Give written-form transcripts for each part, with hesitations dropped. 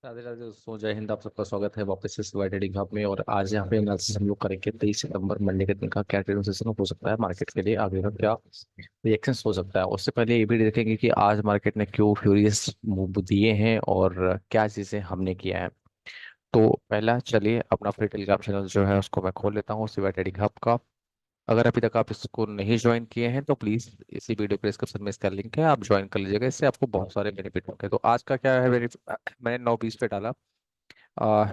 राधे राधे दोस्तों, जय हिंद। आप सबका स्वागत है वापस से सिवाय ट्रेडिंग हब में। और आज यहाँ पे एनालिसिस हम लोग करेंगे 23 सितंबर मंडे के दिन का क्या ट्रेडिंग सेशन हो सकता है, मार्केट के लिए आगे का क्या रिएक्शन हो सकता है। उससे पहले ये भी देखेंगे कि आज मार्केट ने क्यों फ्यूरियस मूव दिए हैं और क्या चीजें हमने किया है। तो पहला चलिए अपना फ्री टेलीग्राम चैनल जो है उसको मैं खोल लेता हूँ, सिवाय ट्रेडिंग हब का। अगर अभी तक आप इसको नहीं ज्वाइन किए हैं तो प्लीज इसी वीडियो के डिस्क्रिप्शन में इसका लिंक है, आप ज्वाइन कर लीजिएगा। इससे आपको बहुत सारे बेनिफिट होंगे। तो आज का क्या है, मैंने 9:20 पे डाला।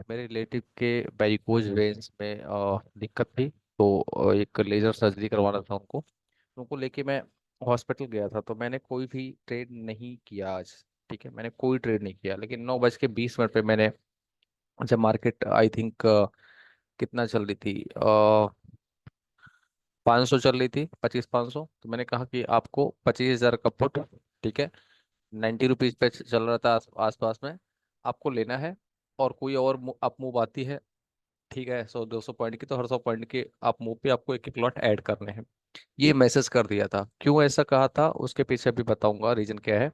मेरे रिलेटिव के वेरिकोज वेन्स में दिक्कत थी। तो एक लेजर सर्जरी करवाना था उनको। उनको लेके मैं हॉस्पिटल गया था। तो मैंने कोई भी ट्रेड नहीं किया आज। ठीक है, मैंने कोई ट्रेड नहीं किया। लेकिन 9:20 पे मैंने, जब मार्केट आई थिंक कितना चल रही थी, 500 चल रही थी, 25-500, तो मैंने कहा कि आपको 25,000 का पुट, ठीक है, 90 रुपीज पे चल रहा था आसपास में, आपको लेना है। और कोई और अप मूव आती है, ठीक है, 100-200 पॉइंट की, तो हर 100 पॉइंट के आप मुंह पे आपको एक एक लॉट ऐड करने हैं। ये मैसेज कर दिया था। क्यों ऐसा कहा था उसके पीछे भी बताऊंगा रीजन क्या है।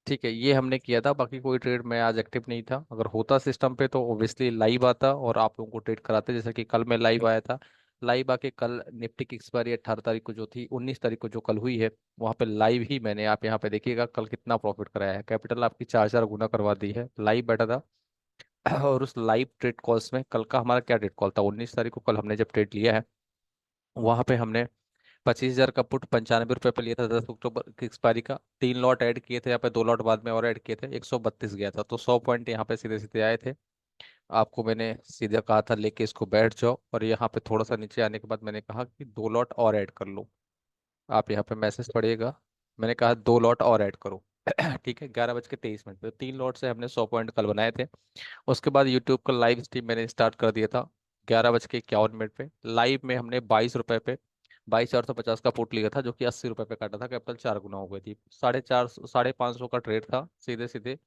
ठीक है, ये हमने किया था। बाकी कोई ट्रेड में आज एक्टिव नहीं था। अगर होता सिस्टम पे तो ओब्वियसली लाइव आता और आप लोगों को ट्रेड कराते, जैसे कि कल मैं लाइव आया था। लाइव आके कल निफ्टी की एक्सपायरी 18 तारीख को जो थी, 19 तारीख को जो कल हुई है, वहां पे लाइव ही मैंने, आप यहाँ पे देखिएगा कल कितना प्रॉफिट कराया है। कैपिटल आपकी 4-4 गुना करवा दी है। लाइव बैठा था। और उस लाइव ट्रेड कॉल्स में कल का हमारा क्या ट्रेड कॉल था, 19 तारीख को कल हमने जब ट्रेड लिया है, वहां पे हमने 25,000 का पुट 95 रुपये पे लिया था, 10 अक्टूबर की एक्सपायरी का। 3 लॉट ऐड किए थे यहाँ पे, 2 लॉट बाद में और ऐड किए थे, 132 गया था। तो 100 पॉइंट यहाँ पे सीधे सीधे आए थे। आपको मैंने सीधा कहा था लेके इसको बैठ जाओ, और यहाँ पे थोड़ा सा नीचे आने के बाद मैंने कहा कि 2 लॉट और ऐड कर लो। आप यहाँ पे मैसेज पढ़िएगा, मैंने कहा 2 लॉट और ऐड करो। ठीक है, 11:23 पे 3 लॉट से हमने 100 पॉइंट कल बनाए थे। उसके बाद यूट्यूब का लाइव स्ट्रीम मैंने स्टार्ट कर दिया था 11:51 पे। लाइव में हमने 22 रुपए पे 22,450 का पुट लिया था, जो कि 80 रुपए पे काटा था। कैपिटल 4 गुना हो गई थी। 450, 550 का ट्रेड था, सीधे सीधे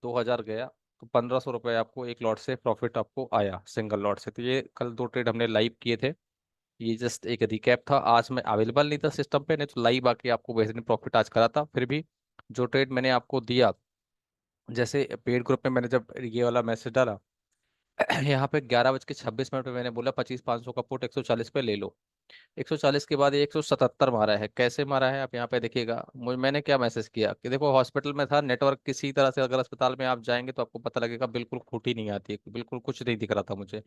2,000 गया। तो 1,500 रुपये आपको एक लॉट से प्रॉफिट आपको आया, सिंगल लॉट से। तो ये कल 2 ट्रेड हमने लाइव किए थे। ये जस्ट एक रिकैप था। आज मैं अवेलेबल नहीं था सिस्टम पे, नहीं तो लाइव आके आपको बेहतरीन प्रॉफिट आज करा था। फिर भी जो ट्रेड मैंने आपको दिया, जैसे पेड ग्रुप में मैंने जब ये वाला मैसेज डाला, यहाँ पे 11:26 पे मैंने बोला 25,500 का पुट 140 पे ले लो। 140 के बाद ये 177 मारा है। कैसे मारा है आप यहाँ पे देखिएगा। मुझे, मैंने क्या मैसेज किया कि देखो हॉस्पिटल में था, नेटवर्क किसी तरह से, अगर अस्पताल में आप जाएंगे तो आपको पता लगेगा बिल्कुल खूंटी नहीं आती है, बिल्कुल कुछ नहीं दिख रहा था मुझे।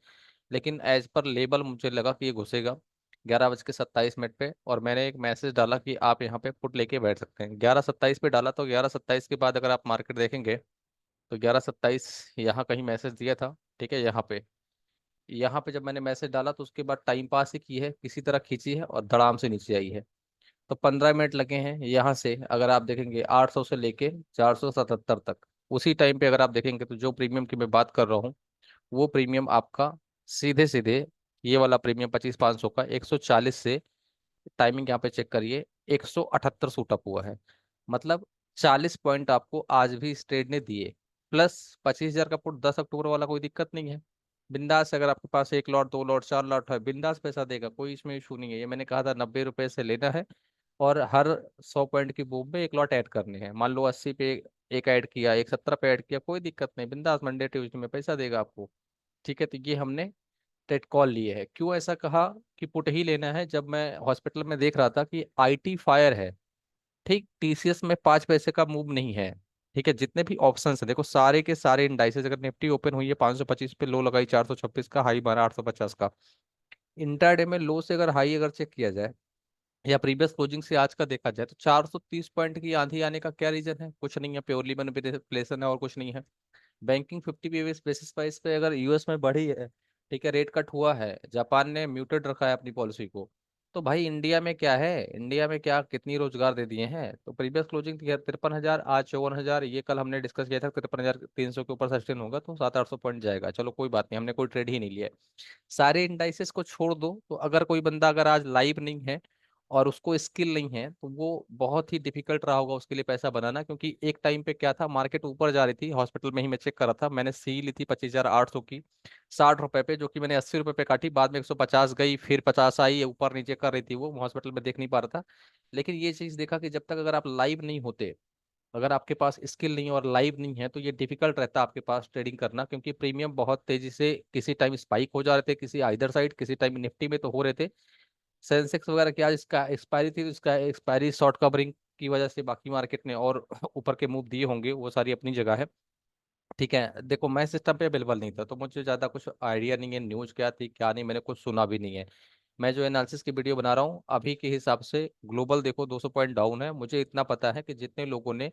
लेकिन एज पर लेबल मुझे लगा कि ये घुसेगा 11:27 पे। और मैंने एक मैसेज डाला कि आप यहाँ पे पुट लेके बैठ सकते हैं। 11:27 पे डाला, तो 11:27 के बाद अगर आप मार्केट देखेंगे तो 11:27 यहाँ कहीं मैसेज दिया था। ठीक है, यहाँ पे जब मैंने मैसेज डाला तो उसके बाद टाइम पास ही की है, किसी तरह खींची है और धड़ाम से नीचे आई है। तो 15 मिनट लगे हैं यहाँ से। अगर आप देखेंगे 800 से लेके 477 तक, उसी टाइम पे अगर आप देखेंगे तो जो प्रीमियम की मैं बात कर रहा हूँ, वो प्रीमियम आपका सीधे सीधे, ये वाला प्रीमियम 25,500 का 140 से, टाइमिंग यहाँ पे चेक करिए, 178 सूट अप हुआ है। मतलब 40 पॉइंट आपको आज भी इस ट्रेड ने दिए। प्लस 25,000 का पुट 10 अक्टूबर वाला, कोई दिक्कत नहीं है। बिंदास, अगर आपके पास 1 लॉट 2 लॉट 4 लॉट है, बिंदास पैसा देगा, कोई इसमें इशू नहीं है। ये मैंने कहा था 90 रुपए से लेना है, और हर 100 पॉइंट की बूम में एक लॉट ऐड करने हैं। मान लो 80 पे एक ऐड किया, 170 पे ऐड किया, कोई दिक्कत नहीं, बिंदास मंडे ट्यूजडे में पैसा देगा आपको। ठीक है, तो ये हमने टेट कॉल लिए है। क्यों ऐसा कहा कि पुट ही लेना है, जब मैं हॉस्पिटल में देख रहा था कि आईटी फायर है, ठीक, टीसीएस में 5 पैसे का मूव नहीं है। ठीक है, जितने भी ऑप्शंस है देखो, सारे के सारे इंडाइसेस, अगर निफ्टी ओपन हुई है 525 पे, लो लगाई 426 का, हाई मारा 850 का। इंट्राडे में लो से अगर हाई अगर चेक किया जाए, या प्रीवियस क्लोजिंग से आज का देखा जाए, तो 430 पॉइंट की आंधी आने का क्या रीजन है? कुछ नहीं है, प्योरली मैनिपुलेशन है और कुछ नहीं है। बैंकिंग 50 बेसिस प्राइस पे अगर यूएस में बढ़ी है, ठीक है, रेट कट हुआ है, जापान ने म्यूटेड रखा है अपनी पॉलिसी को, तो भाई इंडिया में क्या है, इंडिया में क्या कितनी रोजगार दे दिए हैं। तो प्रीवियस क्लोजिंग थी 53,000, आज 54,000। ये कल हमने डिस्कस किया था 53,300 के ऊपर सस्टेन होगा तो 700-800 पॉइंट जाएगा। चलो कोई बात नहीं, हमने कोई ट्रेड ही नहीं लिया है। सारे इंडाइसेस को छोड़ दो, तो अगर कोई बंदा अगर आज लाइव नहीं है और उसको स्किल नहीं है, तो वो बहुत ही डिफिकल्ट रहा होगा उसके लिए पैसा बनाना। क्योंकि एक टाइम पे क्या था, मार्केट ऊपर जा रही थी, हॉस्पिटल में ही मैं चेक कर रहा था, मैंने सी ली थी 25,800 की 60 रुपए पे, जो कि मैंने 80 रुपए पे काटी। बाद में 150 गई, फिर 50 आई, ऊपर नीचे कर रही थी, वो हॉस्पिटल में देख नहीं पा रहा था। लेकिन ये चीज देखा कि जब तक अगर आप लाइव नहीं होते, अगर आपके पास स्किल नहीं है और लाइव नहीं है तो ये डिफिकल्ट रहता है आपके पास ट्रेडिंग करना, क्योंकि प्रीमियम बहुत तेजी से किसी टाइम स्पाइक हो जा रहे थे, किसी आइदर साइड, किसी टाइम निफ्टी में तो हो रहे थे। सेंसेक्स वगैरह की आज इसका एक्सपायरी थी, तो इसका एक्सपायरी शॉर्ट कवरिंग की वजह से बाकी मार्केट ने और ऊपर के मूव दिए होंगे, वो सारी अपनी जगह है। ठीक है, देखो मैं सिस्टम पे अवेलेबल नहीं था तो मुझे ज़्यादा कुछ आइडिया नहीं है न्यूज़ क्या थी क्या नहीं, मैंने कुछ सुना भी नहीं है। मैं जो एनालिसिस की वीडियो बना रहा हूँ अभी के हिसाब से, ग्लोबल देखो 200 पॉइंट डाउन है, मुझे इतना पता है कि जितने लोगों ने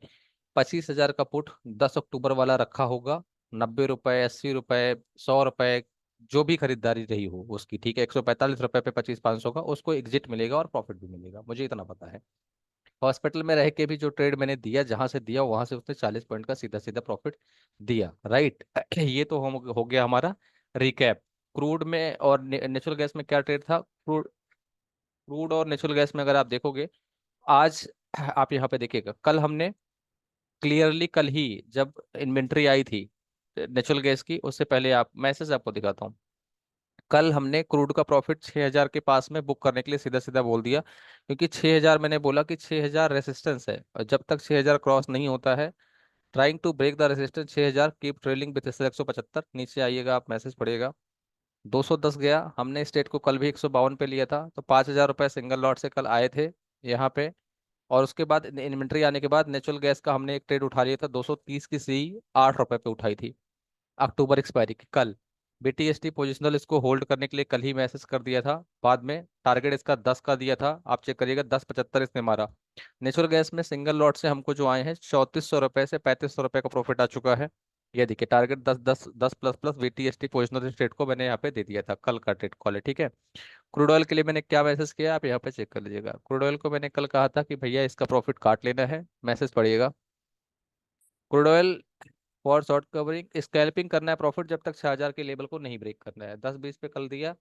25,000 का पुट 10 अक्टूबर वाला रखा होगा, 90 रुपए, 80 रुपए, 100 रुपए, जो भी खरीदारी रही हो उसकी, ठीक है, 145 रुपए पे 25-500 का उसको एग्जिट मिलेगा और प्रॉफिट भी मिलेगा, मुझे इतना पता है। हॉस्पिटल में रह के भी जो ट्रेड मैंने दिया, जहां से दिया वहां से उसने 40 पॉइंट का सीधा सीधा प्रॉफिट दिया, राइट। ये तो हम हो गया हमारा रिकैप। क्रूड में और नेचुरल गैस में क्या ट्रेड था? क्रूड क्रूड और नेचुरल गैस में अगर आप देखोगे आज, आप यहाँ पे देखिएगा, कल हमने क्लियरली, कल ही जब इन्वेंट्री आई थी नेचुरल गैस की, उससे पहले आप मैसेज आपको दिखाता हूँ। कल हमने क्रूड का प्रॉफिट 6,000 के पास में बुक करने के लिए सीधा सीधा बोल दिया, क्योंकि 6,000, मैंने बोला कि 6,000 रेसिस्टेंस है और जब तक 6,000 क्रॉस नहीं होता है, trying to break the resistance 6,000, keep trailing with 175, नीचे आइएगा आप मैसेज पढ़िएगा। 210 गया, हमने स्टेट को कल भी 152 पे लिया था, तो 5,000 रुपये सिंगल लॉट से कल आए थे यहाँ पे। और उसके बाद इन्वेंट्री आने के बाद नेचुरल गैस का हमने एक ट्रेड उठा लिया था, 230 की सी 8 रुपए पे उठाई थी, अक्टूबर एक्सपायरी की कल। बीटीएसटी पोजिशनल इसको होल्ड करने के लिए कल ही मैसेज कर दिया था, बाद में टारगेट इसका 10 का दिया था, आप चेक करिएगा 10.75 इसने मारा। नेचुरल गैस में सिंगल लॉट से हमको जो आए हैं 3400 रुपए से 3500 रुपए का प्रॉफिट आ चुका है। ये देखिए target 10 10 10 plus plus BTST positional trade को मैंने यहाँ पे दे दिया था, कल का ट्रेड कॉल है, ठीक है। क्रूड ऑयल के लिए मैंने क्या मैसेज किया, आप यहाँ पे चेक कर लीजिएगा। क्रूड ऑयल को मैंने कल कहा था कि भैया इसका प्रॉफिट काट लेना है, मैसेज पढ़िएगा। Crude oil for short covering scalping करना है प्रॉफिट, जब तक 6,000 के लेवल को नहीं ब्रेक करना है, 10-20 पे कल दिया।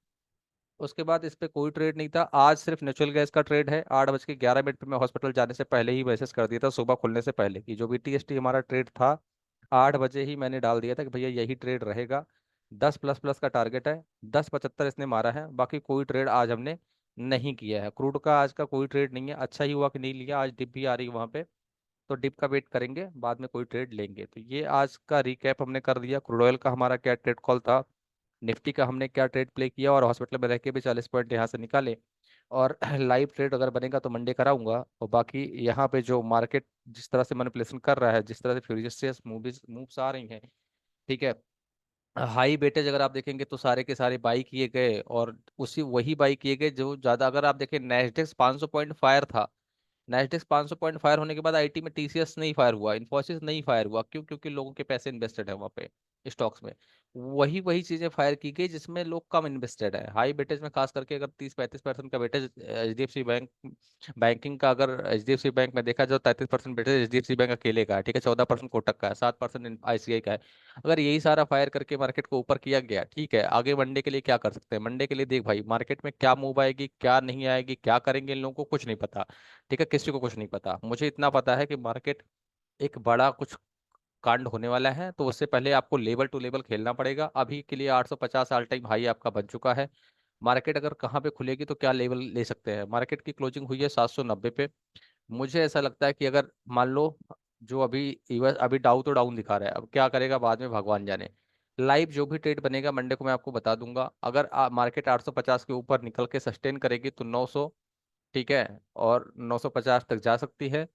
उसके बाद इस पे कोई ट्रेड नहीं था, आज सिर्फ नेचुरल गैस का ट्रेड है। 8:11 पे मैं हॉस्पिटल जाने से पहले ही मैसेज कर दिया था, सुबह खुलने से पहले, कि जो बीटीएसटी हमारा ट्रेड था 8 बजे ही मैंने डाल दिया था कि भैया यही ट्रेड रहेगा, 10 प्लस प्लस का टारगेट है, 10.75 इसने मारा है, बाकी कोई ट्रेड आज हमने नहीं किया है। क्रूड का आज का कोई ट्रेड नहीं है, अच्छा ही हुआ कि नहीं लिया, आज डिप भी आ रही है वहाँ पे, तो डिप का वेट करेंगे, बाद में कोई ट्रेड लेंगे। तो ये आज का रिकैप हमने कर दिया, क्रूड ऑयल का हमारा क्या ट्रेड कॉल था, निफ्टी का हमने क्या ट्रेड प्ले किया, और हॉस्पिटल में रह के भी 40 पॉइंट यहाँ से निकाले। और लाइव ट्रेड अगर बनेगा तो मंडे कराऊंगा। और बाकी यहाँ पे जो मार्केट जिस तरह से मैनिपुलेशन कर रहा है, जिस तरह से फ्यूरियस मूव्स आ रही हैं, ठीक है, हाई वेटेज अगर आप देखेंगे तो सारे के सारे बाई किए गए, और उसी वही बाई किए गए जो ज्यादा, अगर आप देखें नेस्डेक्स 500 पॉइंट फायर था, नेस्डेक्स 500 पॉइंट फायर होने के बाद आईटी में टीसीएस नहीं फायर हुआ, इन्फोसिस नहीं फायर हुआ, क्यों? क्योंकि लोगों के पैसे इन्वेस्टेड है वहाँ पे स्टॉक्स में। वही वही चीजें फायर की गई जिसमें लोग कम इन्वेस्टेड है, हाई वेटेज में, खास करके अगर 30-35% का वेटेज एचडीएफसी बैंक, बैंकिंग का, अगर एचडीएफसी बैंक में देखा जाए 33% वेटेज एचडीएफसी बैंक अकेले का है, ठीक है, 14% कोटक का है, 7% आईसीआई का है। अगर यही सारा फायर करके मार्केट को ऊपर किया गया, ठीक है, आगे मंडे के लिए क्या कर सकते हैं? मंडे के लिए देख भाई, मार्केट में क्या मूव आएगी क्या नहीं आएगी, क्या करेंगे इन लोगों को कुछ नहीं पता, ठीक है, किसी को कुछ नहीं पता। मुझे इतना पता है कि मार्केट एक बड़ा कुछ कांड होने वाला है, तो उससे पहले आपको लेवल टू लेवल खेलना पड़ेगा। अभी के लिए 850 ऑल टाइम हाई आपका बन चुका है। मार्केट अगर कहाँ पे खुलेगी तो क्या लेवल ले सकते हैं? मार्केट की क्लोजिंग हुई है 790 पे। मुझे ऐसा लगता है कि अगर मान लो, जो अभी यूएस अभी डाउ तो डाउन दिखा रहा है, अब क्या करेगा बाद में भगवान जाने। लाइव जो भी ट्रेड बनेगा मंडे को मैं आपको बता दूंगा। अगर मार्केट 850 के ऊपर निकल के सस्टेन करेगी तो 900, ठीक है, और 950 तक जा सकती है।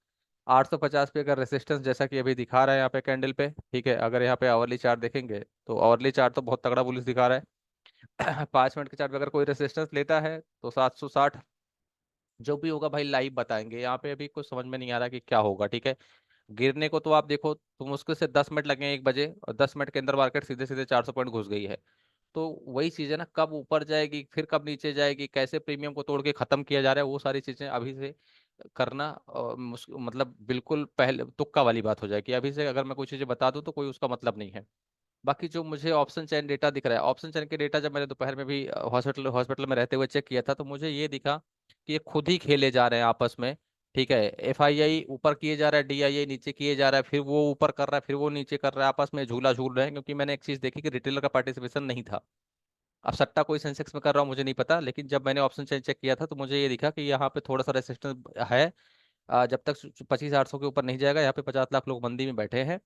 850 पे अगर रेसिस्टेंस जैसा कि अभी दिखा रहा है यहाँ पे कैंडल पे, ठीक है, अगर यहाँ पे आवरली चार्ट देखेंगे तो आवरली चार्ट तो बहुत तगड़ा बुलिश दिखा रहा है। 5 मिनट के चार्ट पे अगर कोई रेसिस्टेंस लेता है तो 760, जो भी होगा भाई लाइव बताएंगे। यहाँ पे अभी कुछ समझ में नहीं आ रहा कि क्या होगा, ठीक है। गिरने को तो आप देखो तो मुश्किल से 10 मिनट लगे 1 बजे, और 10 मिनट के अंदर मार्केट सीधे सीधे 400 पॉइंट घुस गई है। तो वही चीज है ना, कब ऊपर जाएगी फिर कब नीचे जाएगी, कैसे प्रीमियम को तोड़ के खत्म किया जा रहा है, वो सारी चीजें अभी से करना मतलब बिल्कुल पहले तुक्का वाली बात हो जाएगी। अभी से अगर मैं कोई चीजें बता दूं तो कोई उसका मतलब नहीं है। बाकी जो मुझे ऑप्शन चैन डेटा दिख रहा है, ऑप्शन चैन के डेटा जब मैंने दोपहर में भी हॉस्पिटल में रहते हुए चेक किया था, तो मुझे ये दिखा कि ये खुद ही खेले जा रहे हैं आपस में, ठीक है। एफआईआई ऊपर किए जा रहा है, डीआईआई नीचे किए जा रहा है, फिर वो ऊपर कर रहा है, फिर वो नीचे कर रहा है, आपस में झूला झूल रहे हैं। क्योंकि मैंने एक चीज देखी कि रिटेलर का पार्टिसिपेशन नहीं था। अब सट्टा कोई सेंसेक्स में कर रहा हूँ मुझे नहीं पता, लेकिन जब मैंने ऑप्शन चेक चेक किया था तो मुझे ये दिखा कि यहाँ पे थोड़ा सा रेसिस्टेंस है, जब तक 25,800 के ऊपर नहीं जाएगा, यहाँ पे 50 लाख लोग मंदी में बैठे हैं,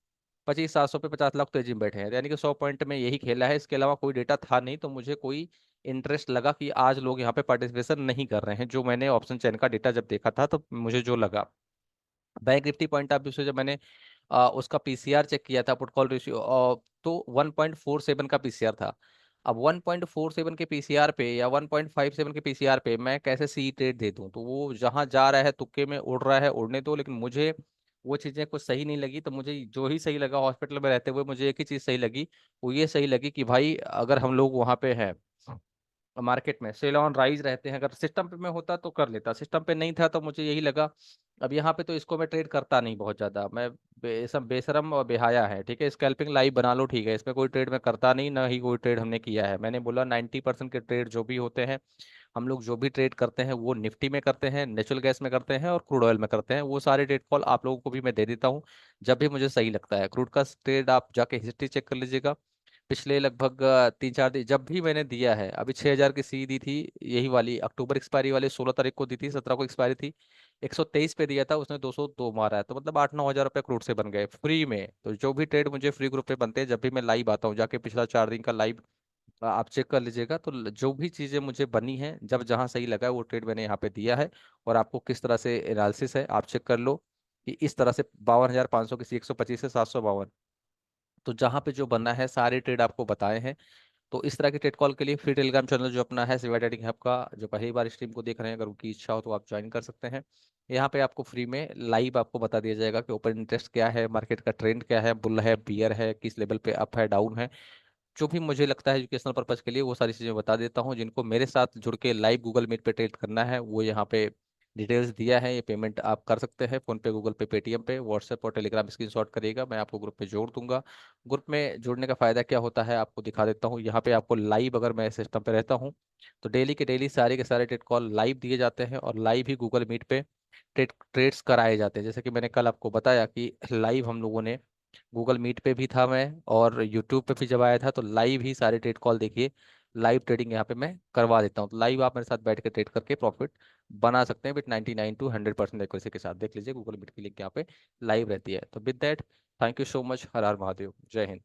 25,700 पे 50 लाख तेजी में बैठे हैं, यानी कि 100 पॉइंट में यही खेला है। इसके अलावा कोई डेटा था नहीं, तो मुझे कोई इंटरेस्ट लगा कि आज लोग यहाँ पे पार्टिसिपेशन नहीं कर रहे हैं, जो मैंने ऑप्शन चैन का डेटा जब देखा था तो मुझे जो लगा। Bank Nifty point of view से जब मैंने उसका पीसीआर चेक किया था, पुट कॉल रेशियो, तो 1.47 का पीसीआर था। अब 1.47 के पीसीआर पे या 1.57 के पीसीआर पे मैं कैसे सी ट्रेड दे दूं? तो वो जहां जा रहा है तुक्के में उड़ रहा है, उड़ने दो, लेकिन मुझे वो चीजें कुछ सही नहीं लगी। तो मुझे जो ही सही लगा हॉस्पिटल में रहते हुए, मुझे एक ही चीज सही लगी, वो ये सही लगी कि भाई अगर हम लोग वहां पे हैं मार्केट में, सेल ऑन राइज रहते हैं, अगर सिस्टम पे में होता तो कर लेता, सिस्टम पे नहीं था तो मुझे यही लगा। अब यहाँ पे तो इसको मैं ट्रेड करता नहीं बहुत ज्यादा, मैं बेशरम और बेहाया है, ठीक है, स्कैल्पिंग लाइव बना लो, ठीक है, इसमें कोई ट्रेड मैं करता नहीं, ना ही कोई ट्रेड हमने किया है। मैंने बोला 90% के ट्रेड जो भी होते हैं, हम लोग जो भी ट्रेड करते हैं वो निफ्टी में करते हैं, नेचुरल गैस में करते हैं और क्रूड ऑयल में करते हैं। वो सारे ट्रेड कॉल आप लोगों को भी मैं दे देता हूँ जब भी मुझे सही लगता है। क्रूड का ट्रेड आप जाके हिस्ट्री चेक कर लीजिएगा, पिछले लगभग 3-4 दिन जब भी मैंने दिया है, अभी 6,000 की सी दी थी, यही वाली अक्टूबर एक्सपायरी वाली 16 तारीख को दी थी, 17 को एक्सपायरी थी, 123 पे दिया था, उसने 202 मारा है, तो मतलब 8-9 हज़ार रुपये क्रूड से बन गए फ्री में। तो जो भी ट्रेड मुझे फ्री ग्रुप पे बनते हैं, जब भी मैं लाइव आता हूँ, जाके पिछला 4 दिन का लाइव आप चेक कर लीजिएगा, तो जो भी चीज़ें मुझे बनी हैं, जब जहाँ सही लगा है वो ट्रेड मैंने यहाँ पे दिया है। और आपको किस तरह से एनालिसिस है आप चेक कर लो, कि इस तरह से 52,500 किसी 125 से 752, तो जहाँ पे जो बनना है सारे ट्रेड आपको बताए हैं। तो इस तरह के टेट कॉल के लिए फ्री टेलीग्राम चैनल जो अपना है सिवा ट्रेडिंग हब का, जो पहली बार स्ट्रीम को देख रहे हैं, अगर उनकी इच्छा हो तो आप ज्वाइन कर सकते हैं। यहाँ पे आपको फ्री में लाइव आपको बता दिया जाएगा कि ओपन इंटरेस्ट क्या है, मार्केट का ट्रेंड क्या है, बुल है, बियर है, किस लेवल पे अप है, डाउन है, जो भी मुझे लगता है एजुकेशनल पर्पज के लिए, वो सारी चीज़ें बता देता हूँ। जिनको मेरे साथ जुड़ के लाइव गूगल मीट पे ट्रेड करना है, वो यहाँ पे डिटेल्स दिया है, ये पेमेंट आप कर सकते हैं फोन पे, गूगल पे, पेटीएम पे, व्हाट्सएप और टेलीग्राम स्क्रीनशॉट करिएगा, मैं आपको ग्रुप में जोड़ दूंगा। ग्रुप में जुड़ने का फायदा क्या होता है आपको दिखा देता हूँ। यहाँ पे आपको लाइव, अगर मैं सिस्टम पे रहता हूँ तो डेली के डेली सारे के सारे ट्रेड कॉल लाइव दिए जाते हैं, और लाइव ही गूगल मीट पे ट्रेड्स कराए जाते हैं। जैसे कि मैंने कल आपको बताया कि लाइव हम लोगों ने गूगल मीट पे भी था मैं, और यूट्यूब पे भी जब आया था, तो लाइव ही सारे ट्रेड कॉल देखिए, लाइव ट्रेडिंग यहाँ पे मैं करवा देता हूँ। तो लाइव आप मेरे साथ बैठ के ट्रेड करके प्रॉफिट बना सकते हैं विथ 99 to 100% एक्यूरेसी के साथ। देख लीजिए गूगल मीट की लिंक यहाँ पे लाइव रहती है। तो with that, thank you so much, हर हर महादेव, जय हिंद।